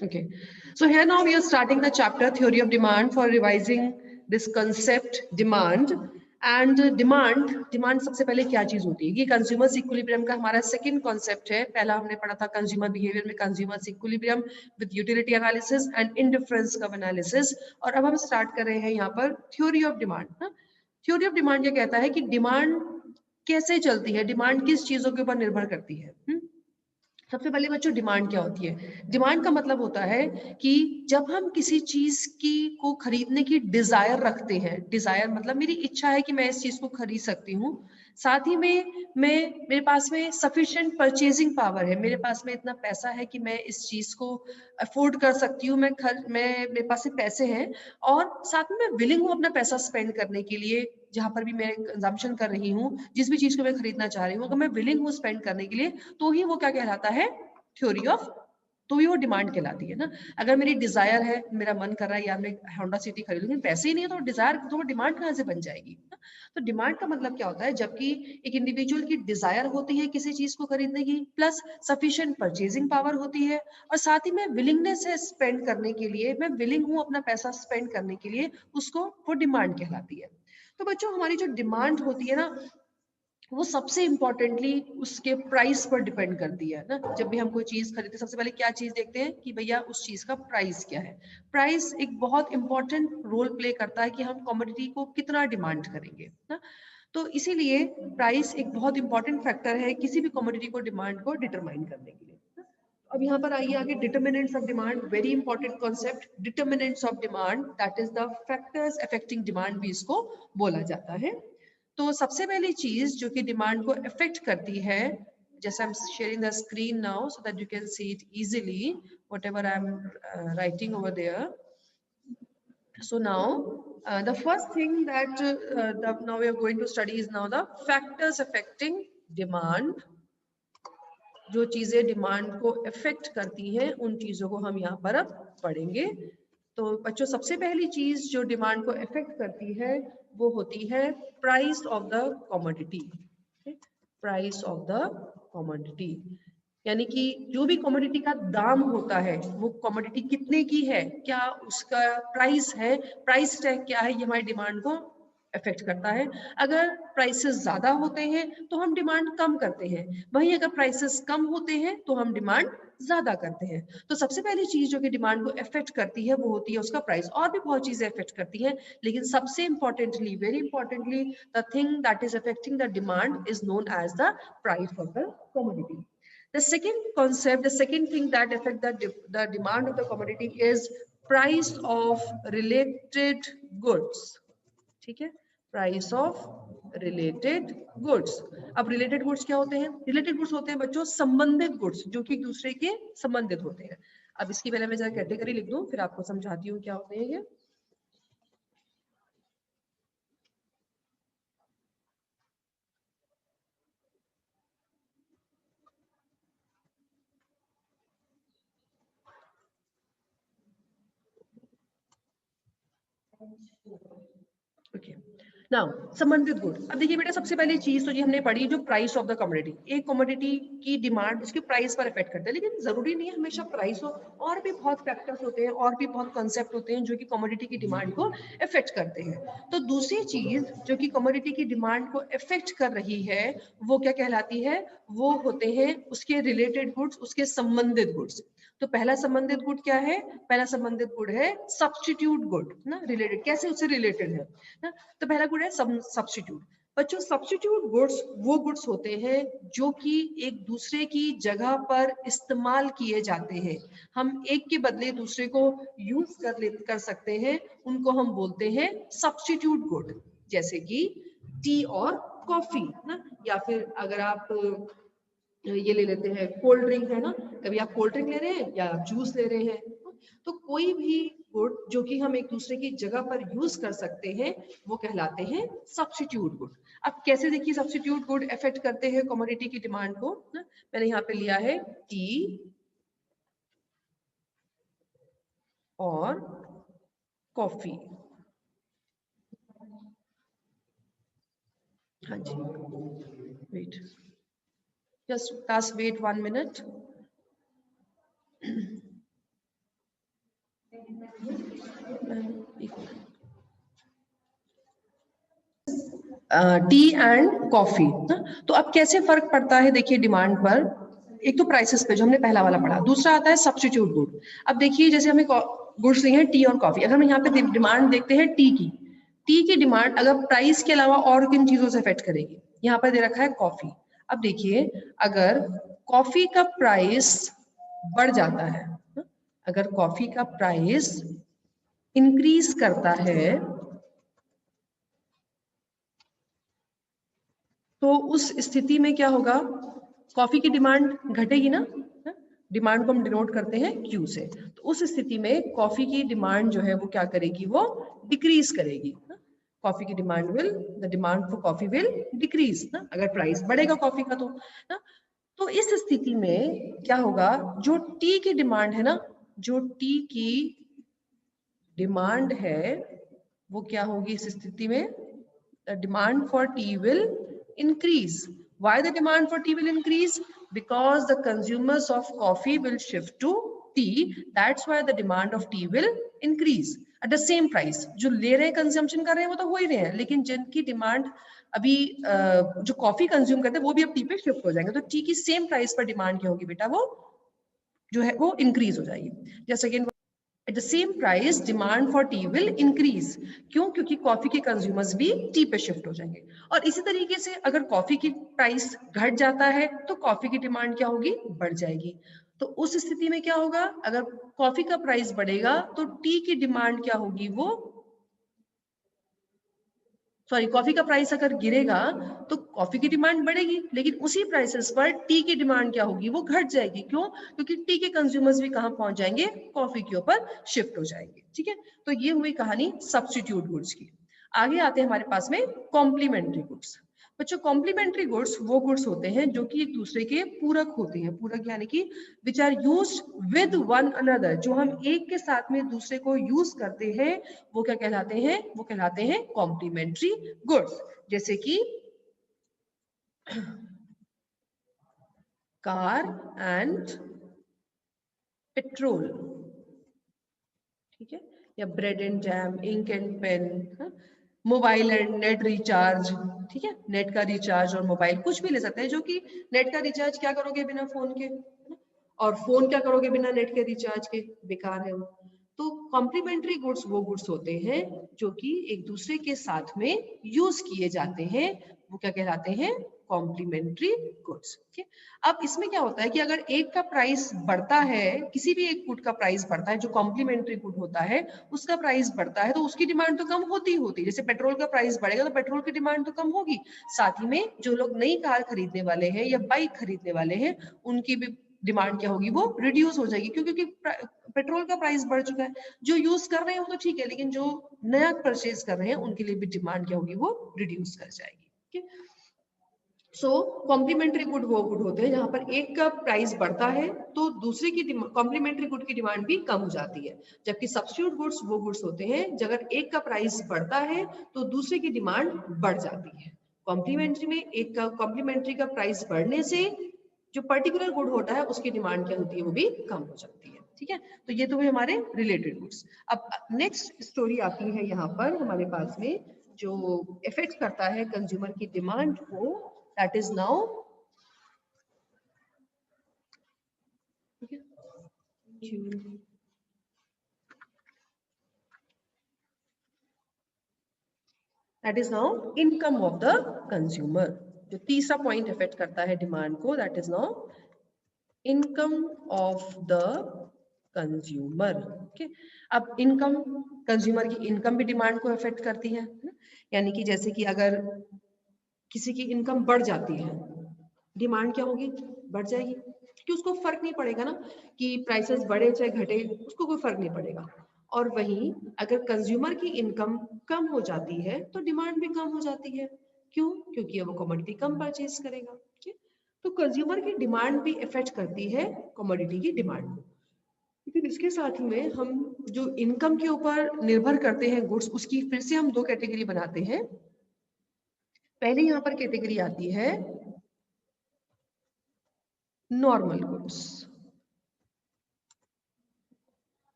Okay, so here now we are starting the chapter theory of demand for revising this concept demand. And demand सबसे पहले क्या चीज होती है? ये कंज्यूमर्स इक्विलिब्रियम का हमारा सेकंड कॉन्सेप्ट है. पहला हमने पढ़ा था कंज्यूमर बिहेवियर में consumers equilibrium with utility analysis and indifference curve analysis. और अब हम स्टार्ट कर रहे हैं यहाँ पर theory of demand. Theory of demand ये कहता है कि डिमांड कैसे चलती है, डिमांड किस चीजों के ऊपर निर्भर करती है. सबसे पहले बच्चों डिमांड क्या होती है? डिमांड का मतलब होता है कि जब हम किसी चीज की को खरीदने की डिजायर रखते हैं. डिजायर मतलब मेरी इच्छा है कि मैं इस चीज को खरीद सकती हूँ, साथ ही में मेरे पास में सफिशिएंट परचेजिंग पावर है, मेरे पास में इतना पैसा है कि मैं इस चीज को अफोर्ड कर सकती हूँ, मैं मेरे पास में पैसे हैं और साथ में मैं विलिंग हूँ अपना पैसा स्पेंड करने के लिए. जहां पर भी मैं कंजम्पशन कर रही हूँ, जिस भी चीज को मैं खरीदना चाह रही हूँ, अगर मैं विलिंग हूँ स्पेंड करने के लिए, तो ही वो क्या कहलाता है? थ्योरी ऑफ, तो ही वो डिमांड कहलाती है ना. अगर मेरी डिजायर है, मेरा मन कर रहा है यार मैं होंडा सिटी खरीदूं, लेकिन पैसे ही नहीं है, तो डिजायर तो वो डिमांड कहाँ से बन जाएगी? तो डिमांड का मतलब क्या होता है? जबकि एक इंडिविजुअल की डिजायर होती है किसी चीज को खरीदने की, प्लस सफिशिएंट परचेजिंग पावर होती है, और साथ ही में विलिंगनेस है स्पेंड करने के लिए, मैं विलिंग हूँ अपना पैसा स्पेंड करने के लिए, उसको वो डिमांड कहलाती है. तो बच्चों हमारी जो डिमांड होती है ना, वो सबसे इंपॉर्टेंटली उसके प्राइस पर डिपेंड करती है ना. जब भी हम कोई चीज खरीदते हैं, सबसे पहले क्या चीज देखते हैं कि भैया उस चीज का प्राइस क्या है. प्राइस एक बहुत इंपॉर्टेंट रोल प्ले करता है कि हम कमोडिटी को कितना डिमांड करेंगे ना. तो इसीलिए प्राइस एक बहुत इंपॉर्टेंट फैक्टर है किसी भी कमोडिटी को डिमांड को डिटरमाइन करने के लिए. अब यहाँ पर आइए आगे, determinants of demand, very important concept. Determinants of demand, that is the factors affecting demand भी इसको बोला जाता है. तो सबसे पहली चीज जो कि डिमांड को अफेक्ट करती है, जैसे I am sharing the screen now so that you can see it easily whatever I am writing over there. So now the first thing that now we are going to study is now the factors affecting demand. जो चीजें demand को affect करती हैं उन चीजों को हम यहाँ पर अब पढ़ेंगे. तो बच्चों सबसे पहली चीज जो डिमांड को अफेक्ट करती है वो होती है price of the commodity. Price of the commodity यानी कि जो भी कमोडिटी का दाम होता है, वो कमोडिटी कितने की है, क्या उसका प्राइस है, प्राइस टैग क्या है, ये हमारी डिमांड को अफेक्ट करता है. अगर प्राइसेस ज्यादा होते हैं तो हम डिमांड कम करते हैं, वहीं अगर प्राइसेस कम होते हैं तो हम डिमांड ज्यादा करते हैं. तो सबसे पहली चीज जो कि डिमांड को अफेक्ट करती है वो होती है उसका प्राइस. और भी बहुत चीजें अफेक्ट करती हैं, लेकिन सबसे importantly, very importantly, the thing that is affecting the demand is known as the price of the commodity. The second concept, the second thing that affect the demand of the commodity is price of related goods. ठीक है, price of related goods. अब related goods क्या होते हैं? Related goods होते हैं बच्चों संबंधित गुड्स, जो कि एक दूसरे के संबंधित होते हैं. अब इसकी पहले मैं जरा कैटेगरी लिख दूं, फिर आपको समझाती हूँ क्या होते हैं ये. ओके, नाउ संबंधित गुड. अब देखिए बेटा, सबसे पहली चीज तो ये हमने पढ़ी जो प्राइस ऑफ द कमोडिटी. एक कमोडिटी की डिमांड उसके प्राइस पर इफेक्ट करता है, लेकिन जरूरी नहीं है हमेशा प्राइस हो, और भी बहुत फैक्टर्स होते हैं, और भी बहुत कॉन्सेप्ट होते हैं जो कि कमोडिटी की डिमांड को इफेक्ट करते हैं. तो दूसरी चीज जो कि कमोडिटी की डिमांड को इफेक्ट कर रही है वो क्या कहलाती है? वो होते हैं उसके रिलेटेड गुड्स, उसके संबंधित गुड्स. तो पहला संबंधित गुड क्या है? पहला संबंधित गुड है सब्स्टिट्यूट गुड ना. रिलेटेड कैसे उससे रिलेटेड है ना. तो पहला गुड है सब्स्टिट्यूट. बच्चों सब्स्टिट्यूट गुड्स वो गुड्स होते हैं जो कि एक दूसरे की जगह पर इस्तेमाल किए जाते हैं. हम एक के बदले दूसरे को यूज कर सकते हैं, उनको हम बोलते हैं सब्स्टिट्यूट गुड. जैसे कि टी और कॉफी ना, या फिर अगर आप ये ले लेते हैं कोल्ड ड्रिंक है ना, कभी आप कोल्ड ड्रिंक ले रहे हैं या आप जूस ले रहे हैं, तो कोई भी गुड जो कि हम एक दूसरे की जगह पर यूज कर सकते हैं वो कहलाते हैं सब्स्टिट्यूट गुड. अब कैसे देखिए सब्स्टिट्यूट गुड इफेक्ट करते हैं कमोडिटी की डिमांड को ना. मैंने यहाँ पे लिया है टी और कॉफी. हाँ जी, wait, just wait 1 minute. Tea and coffee. तो अब कैसे फर्क पड़ता है देखिए डिमांड पर। एक तो प्राइसेस पे जो हमने पहला वाला पढ़ा, दूसरा आता है सब्स्टिट्यूट गुड। अब देखिए जैसे हमें गुड्स लिए हैं टी और कॉफी, अगर हम यहाँ पे डिमांड देखते हैं टी की डिमांड अगर प्राइस के अलावा और किन चीजों से अफेक्ट करेगी, यहाँ पर दे रखा है कॉफी। अब देखिए अगर कॉफी का प्राइस बढ़ जाता है, अगर कॉफी का प्राइस इंक्रीज करता है तो उस स्थिति में क्या होगा, कॉफी की डिमांड घटेगी ना। डिमांड को हम डिनोट करते हैं क्यू से, तो उस स्थिति में कॉफी की डिमांड जो है वो क्या करेगी, वो डिक्रीज करेगी। कॉफी की demand will, the demand for coffee will decrease ना, अगर प्राइस बढ़ेगा कॉफी का तो ना। तो इस स्थिति में क्या होगा, जो टी की डिमांड है ना, जो टी की डिमांड है वो क्या होगी इस स्थिति में, the demand for tea will increase. Why the demand for tea will increase? Because the consumers of coffee will shift to tea. That's why the demand of tea will increase at the same price. जो ले रहे हैं consumption कर रहे हैं वो तो हो ही रहे हैं, लेकिन जिनकी डिमांड अभी जो कॉफी कंज्यूम करते हैं वो भी अब टी पे शिफ्ट हो जाएंगे, तो टी की सेम प्राइस पर डिमांड क्या होगी बेटा, वो जो है वो इंक्रीज हो जाएगी। जैसे कि at the same price demand for tea will increase। क्यों? क्योंकि कॉफी के कंज्यूमर्स भी टी पे शिफ्ट हो जाएंगे। और इसी तरीके से अगर कॉफी की प्राइस घट जाता है तो कॉफी की डिमांड क्या होगी, बढ़ जाएगी। तो उस स्थिति में क्या होगा, अगर कॉफी का प्राइस बढ़ेगा तो टी की डिमांड क्या होगी, वो कॉफी का प्राइस अगर गिरेगा तो कॉफी की डिमांड बढ़ेगी, लेकिन उसी प्राइसेस पर टी की डिमांड क्या होगी, वो घट जाएगी। क्यों? क्योंकि टी के कंज्यूमर्स भी कहां पहुंच जाएंगे, कॉफी के ऊपर शिफ्ट हो जाएंगे। ठीक है, तो ये हुई कहानी सब्स्टिट्यूट गुड्स की। आगे आते हैं हमारे पास में कॉम्प्लीमेंट्री गुड्स। बच्चों कॉम्प्लीमेंट्री गुड्स वो गुड्स होते हैं जो कि एक दूसरे के पूरक होते हैं, पूरक यानी कि which are used with one another, जो हम एक के साथ में दूसरे को यूज करते हैं वो क्या कहलाते हैं, वो कहलाते हैं कॉम्प्लीमेंट्री गुड्स। जैसे कि कार एंड पेट्रोल, ठीक है, या bread and jam, ink and pen, mobile and net recharge. ठीक है, नेट का रिचार्ज और मोबाइल कुछ भी ले सकते हैं, जो कि नेट का रिचार्ज क्या करोगे बिना फोन के, और फोन क्या करोगे बिना नेट के रिचार्ज के, बेकार है वो। तो कॉम्प्लीमेंट्री गुड्स वो गुड्स होते हैं जो कि एक दूसरे के साथ में यूज किए जाते हैं, वो क्या कहलाते हैं, कॉम्प्लीमेंट्री गुड्स। ठीक है, अब इसमें क्या होता है कि अगर एक का प्राइस बढ़ता है, किसी भी एक गुड का प्राइस बढ़ता है, जो कॉम्प्लीमेंट्री गुड होता है उसका प्राइस बढ़ता है, तो उसकी डिमांड तो कम होती ही होती है। जैसे पेट्रोल का प्राइस बढ़ेगा तो पेट्रोल की डिमांड तो कम होगी, साथ ही में जो लोग नई कार खरीदने वाले हैं या बाइक खरीदने वाले हैं उनकी भी डिमांड क्या होगी, वो रिड्यूस हो जाएगी। क्यों? क्योंकि पेट्रोल का प्राइस बढ़ चुका है। जो यूज कर रहे हैं वो तो ठीक है, लेकिन जो नया परचेज कर रहे हैं उनके लिए भी डिमांड क्या होगी, वो रिड्यूस कर जाएगी। ठीक है, सो कॉम्प्लीमेंट्री गुड वो गुड होते हैं जहां पर एक का प्राइस बढ़ता है तो दूसरे की कॉम्प्लीमेंट्री गुड की डिमांड भी कम हो जाती है। जबकि सब्स्टिट्यूट गुड्स वो गुड्स होते हैं अगर एक का प्राइस बढ़ता है तो दूसरे की डिमांड बढ़ जाती है। कॉम्प्लीमेंट्री में एक का कॉम्प्लीमेंट्री का प्राइस बढ़ने से जो पर्टिकुलर गुड होता है उसकी डिमांड क्या होती है, वो भी कम हो जाती है। ठीक है, तो ये तो है हमारे रिलेटेड गुड्स। अब नेक्स्ट स्टोरी आती है यहाँ पर हमारे पास में, जो इफेक्ट करता है कंज्यूमर की डिमांड को, that is now income of the consumer। जो तीसरा पॉइंट इफेक्ट करता है डिमांड को, that is now income of the consumer। okay? अब इनकम, कंज्यूमर की इनकम भी डिमांड को इफेक्ट करती है, यानी कि जैसे कि अगर किसी की इनकम बढ़ जाती है, डिमांड क्या होगी, बढ़ जाएगी, कि उसको फर्क नहीं पड़ेगा ना कि प्राइसेस बढ़े चाहे घटे, उसको कोई फर्क नहीं पड़ेगा। और वहीं अगर कंज्यूमर की इनकम कम हो जाती है तो डिमांड भी कम हो जाती है। क्यों? क्योंकि वो कमोडिटी कम परचेज करेगा। ठीक, तो कंज्यूमर की डिमांड भी इफेक्ट करती है कमोडिटी की डिमांड को। लेकिन इसके साथ ही में हम जो इनकम के ऊपर निर्भर करते हैं गुड्स, उसकी फिर से हम दो कैटेगरी बनाते हैं। पहले यहाँ पर कैटेगरी आती है नॉर्मल गुड्स।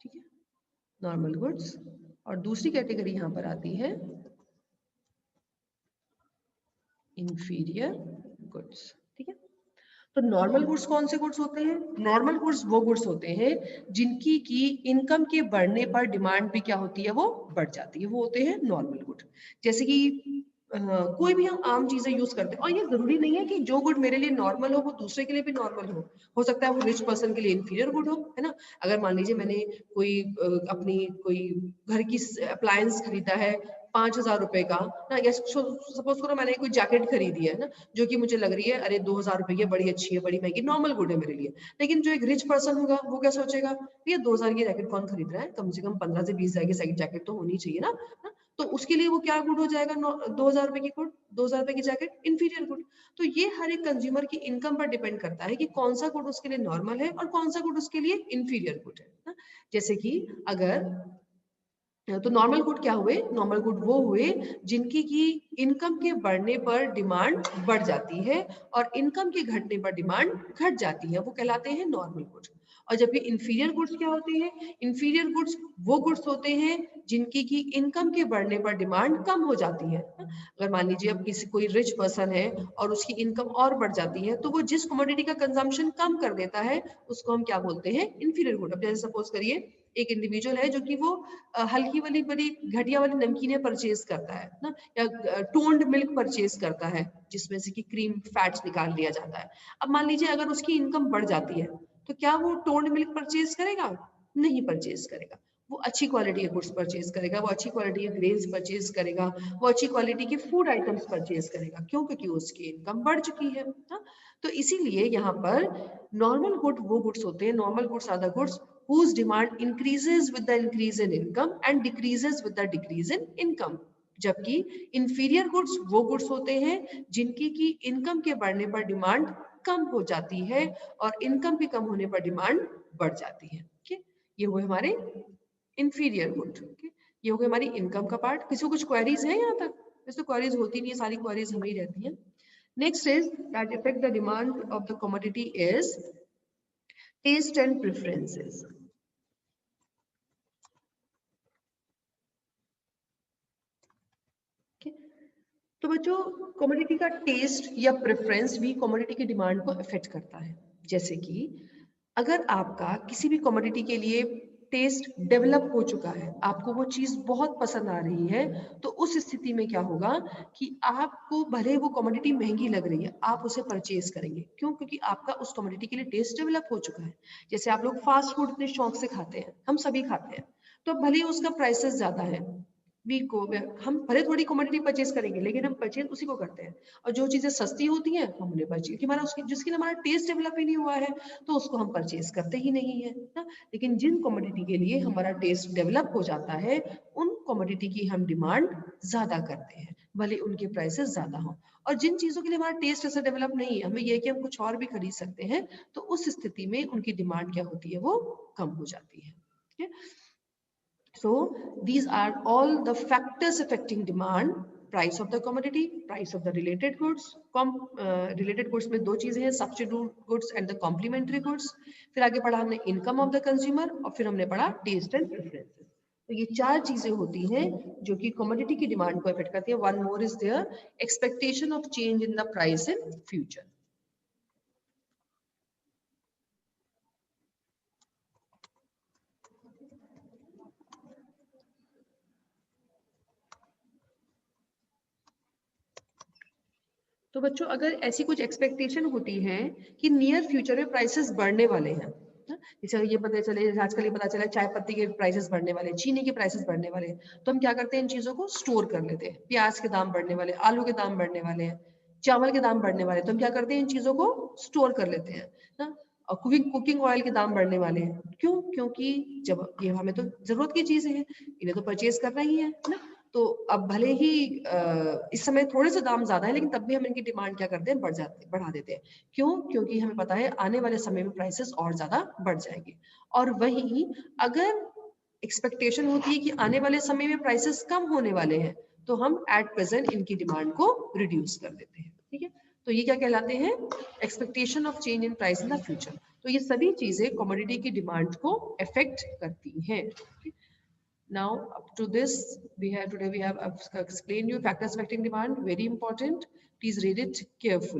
ठीक है, नॉर्मल गुड्स, और दूसरी कैटेगरी यहाँ पर आती है इंफीरियर गुड्स। ठीक है, तो नॉर्मल गुड्स कौन से गुड्स होते हैं? नॉर्मल गुड्स वो गुड्स होते हैं जिनकी की इनकम के बढ़ने पर डिमांड भी क्या होती है, वो बढ़ जाती है, वो होते हैं नॉर्मल गुड। जैसे कि कोई भी हम आम चीजें यूज करते हैं, और ये जरूरी नहीं है कि जो गुड मेरे लिए नॉर्मल हो वो दूसरे के लिए भी नॉर्मल हो सकता है वो रिच पर्सन के लिए इंफीरियर गुड हो, है ना। अगर मान लीजिए मैंने कोई अपनी कोई घर की अप्लायंस खरीदा है 5,000 रुपए का ना, या सपोज करो मैंने कोई जैकेट खरीदी है ना, जो कि मुझे लग रही है अरे 2,000 रुपए की, बड़ी अच्छी है, बड़ी महंगी, नॉर्मल गुड है मेरे लिए। लेकिन जो एक रिच पर्सन होगा वो क्या सोचेगा, ये 2,000 की जैकेट कौन खरीद रहा है, कम से कम 15 से 20,000 की जैकेट तो होनी चाहिए ना। तो उसके लिए वो क्या गुड हो जाएगा, 2,000 रुपए की गुड, 2,000 रुपए की जैकेट, इंफीरियर गुड। तो ये हर एक कंज्यूमर की इनकम पर डिपेंड करता है कि कौन सा गुड उसके लिए नॉर्मल है और कौन सा गुड उसके लिए इंफीरियर गुड है। जैसे कि अगर तो नॉर्मल गुड क्या हुए, नॉर्मल गुड वो हुए जिनकी की इनकम के बढ़ने पर डिमांड बढ़ जाती है और इनकम के घटने पर डिमांड घट जाती है, वो कहलाते हैं नॉर्मल गुड्स। और जबकि इंफीरियर गुड्स क्या होते हैं, इंफीरियर गुड्स वो गुड्स होते हैं जिनकी की इनकम के बढ़ने पर डिमांड कम हो जाती है। अगर मान लीजिए अब किसी कोई रिच पर्सन है और उसकी इनकम और बढ़ जाती है, तो वो जिस कमोडिटी का कंजम्पशन कम कर देता है उसको हम क्या बोलते हैं, इंफीरियर गुड। अब जैसे सपोज करिए एक इंडिविजुअल है जो कि वो हल्की वाली बड़ी घटिया वाली नमकीनें परचेज करता है ना, या टोन्ड मिल्क परचेज करता है जिसमें से कि क्रीम फैट्स निकाल लिया जाता है। अब मान लीजिए अगर उसकी इनकम बढ़ जाती है तो क्या वो टोन्ड मिल्क परचेज करेगा? नहीं परचेज करेगा। वो अच्छी क्वालिटी के गुड्स परचेज करेगा, वो अच्छी क्वालिटी के ग्रेन्स परचेज करेगा, वो अच्छी क्वालिटी के फूड आइटम्स परचेज करेगा। क्यों? क्योंकि उसकी इनकम बढ़ चुकी है ना। तो इसीलिए यहाँ पर नॉर्मल गुड वो गुड्स होते हैं, normal goods are the goods whose demand increases with the increase in income and decreases with the decrease in income। जबकि इंफीरियर गुड्स वो गुड्स होते हैं जिनकी की इनकम के बढ़ने पर डिमांड कम हो जाती है और इनकम के कम होने पर डिमांड बढ़ जाती है। ठीक, ये हुए हमारे इंफीरियर गुड। ये हो गई हमारी इनकम का पार्ट। किसी को कुछ क्वेरीज है यहाँ तक? वैसे क्वेरीज होती नहीं है, सारी क्वेरीज हमें ही रहती हैं। Next is that effect the demand of the commodity is taste and preferences. तो बच्चों कमोडिटी का टेस्ट या प्रेफरेंस भी कमोडिटी की डिमांड को अफेक्ट करता है। जैसे कि अगर आपका किसी भी कमोडिटी के लिए टेस्ट डेवलप हो चुका है, आपको वो चीज बहुत पसंद आ रही है, तो उस स्थिति में क्या होगा कि आपको भले वो कमोडिटी महंगी लग रही है आप उसे परचेज करेंगे। क्यों? क्योंकि आपका उस कमोडिटी के लिए टेस्ट डेवलप हो चुका है। जैसे आप लोग फास्ट फूड इतने शौक से खाते हैं, हम सभी खाते हैं, तो भले ही उसका प्राइसेस ज्यादा है, वीक हो गया, हम भले थोड़ी कमोडिटी परचेज करेंगे लेकिन हम परचेज उसी को करते हैं। और जो चीजें सस्ती होती हैं हम उन्हें परचेज, कि हमारा उसकी जिसके लिए हमारा टेस्ट डेवलप ही नहीं हुआ है तो उसको हम परचेज करते ही नहीं है ना। लेकिन जिन कमोडिटी के लिए हमारा टेस्ट डेवलप हो जाता है उन कमोडिटी की हम डिमांड ज्यादा करते हैं, भले उनके प्राइसेस ज्यादा हो। और जिन चीजों के लिए हमारा टेस्ट ऐसा डेवलप नहीं है, हमें यह कि हम कुछ और भी खरीद सकते हैं, तो उस स्थिति में उनकी डिमांड क्या होती है, वो कम हो जाती है। ठीक है, so these are all the factors affecting demand: price of the commodity, price of the related goods। related goods में दो चीजें हैं, substitute goods and the complementary goods। फिर आगे पढ़ा हमने income of the consumer और फिर हमने पढ़ा taste and preferences। तो ये चार चीजें होती हैं जो कि commodity की डिमांड को अफेक्ट करती है। one more is there, expectation of change in the price in future। तो बच्चों अगर ऐसी कुछ एक्सपेक्टेशन होती है कि नियर फ्यूचर में प्राइसेस बढ़ने वाले हैं, जैसे ये पता चले, आजकल ये पता चला चाय पत्ती के प्राइसेस बढ़ने वाले, चीनी के प्राइसेस बढ़ने वाले, तो हम क्या करते हैं, इन चीजों को स्टोर कर लेते हैं। प्याज के दाम बढ़ने वाले, आलू के दाम बढ़ने वाले हैं, चावल के दाम बढ़ने वाले, तो हम क्या करते हैं, इन चीजों को स्टोर कर लेते हैं ना। और कुकिंग ऑयल के दाम बढ़ने वाले हैं, क्यों? क्योंकि जब ये हमें तो जरूरत की चीजें हैं, इन्हें तो परचेज करना ही है ना। तो अब भले ही इस समय थोड़े से दाम ज्यादा है लेकिन तब भी हम इनकी डिमांड क्या करते हैं, बढ़ा देते हैं। क्यों? क्योंकि हमें पता है आने वाले समय में प्राइसेस और ज्यादा बढ़ जाएंगे। और वहीं अगर एक्सपेक्टेशन होती है कि आने वाले समय में प्राइसेस कम होने वाले हैं, तो हम एट प्रेजेंट इनकी डिमांड को रिड्यूस कर देते हैं। ठीक है, तो ये क्या कहलाते हैं, expectation of change in price in the future. तो ये सभी चीजें कमोडिटी की डिमांड को अफेक्ट करती हैं। Now up to this, we have explained you factors affecting demand, very important. Please read it carefully.